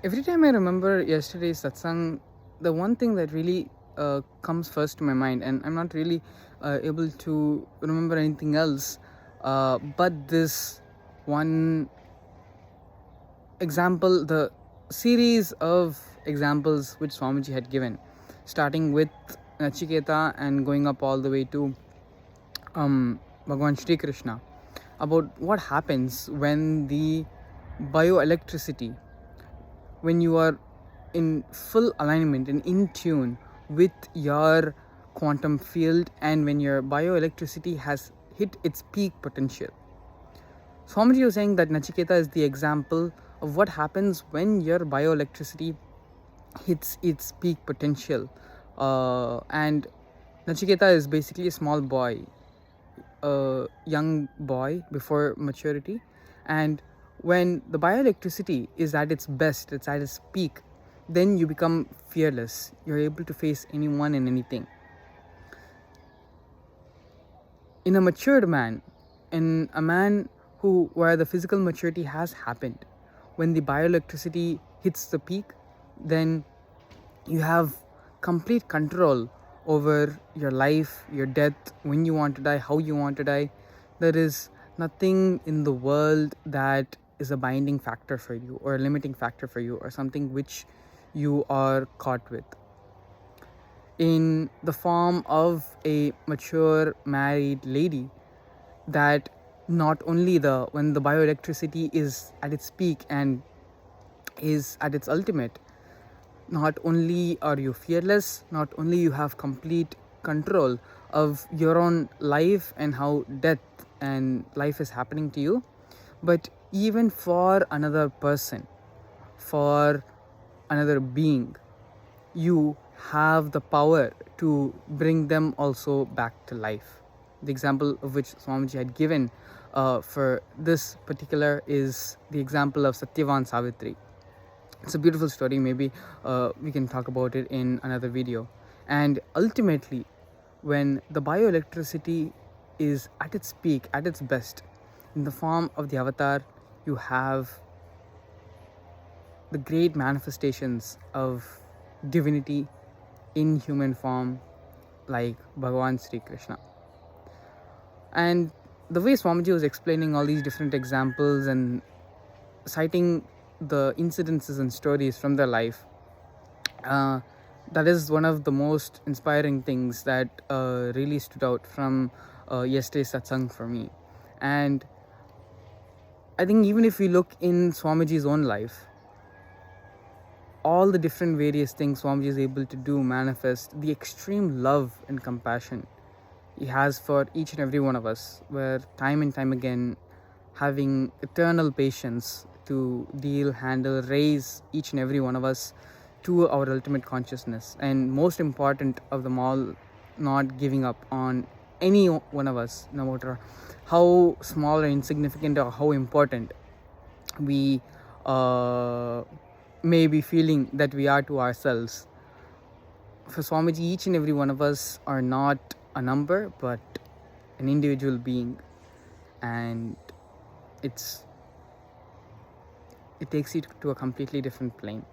Every time I remember yesterday's satsang, the one thing that really comes first to my mind, and I'm not really able to remember anything else but this one example, the series of examples which Swamiji had given, starting with Nachiketa and going up all the way to Bhagavan Sri Krishna, about what happens when the bioelectricity, when you are in full alignment and in tune with your quantum field, and when your bioelectricity has hit its peak potential. Swamiji was saying that Nachiketa is the example of what happens when your bioelectricity hits its peak potential. And Nachiketa is basically a small boy, a young boy before maturity. And when the bioelectricity is at its best, it's at its peak, then you become fearless. You're able to face anyone and anything. In a matured man, in a man where the physical maturity has happened, when the bioelectricity hits the peak, then you have complete control over your life, your death, when you want to die, how you want to die. There is nothing in the world that is a binding factor for you or a limiting factor for you or something which you are caught with. In the form of a mature married lady, that not only when the bioelectricity is at its peak and is at its ultimate, not only are you fearless, not only you have complete control of your own life and how death and life is happening to you, but even for another person, for another being, you have the power to bring them also back to life. The example of which Swamiji had given for this particular is the example of Satyavan Savitri. It's a beautiful story. Maybe we can talk about it in another video. And ultimately, when the bioelectricity is at its peak, at its best, in the form of the avatar, you have the great manifestations of divinity in human form, like Bhagavan Sri Krishna. And the way Swamiji was explaining all these different examples and citing the incidences and stories from their life, that is one of the most inspiring things that really stood out from yesterday's satsang for me. And I think even if we look in Swamiji's own life, all the different various things Swamiji is able to do manifest the extreme love and compassion he has for each and every one of us, where time and time again, having eternal patience to deal, handle, raise each and every one of us to our ultimate consciousness, and most important of them all, not giving up on any one of us, no matter how small or insignificant or how important we may be feeling that we are to ourselves. For Swamiji, each and every one of us are not a number but an individual being, and it takes you to a completely different plane.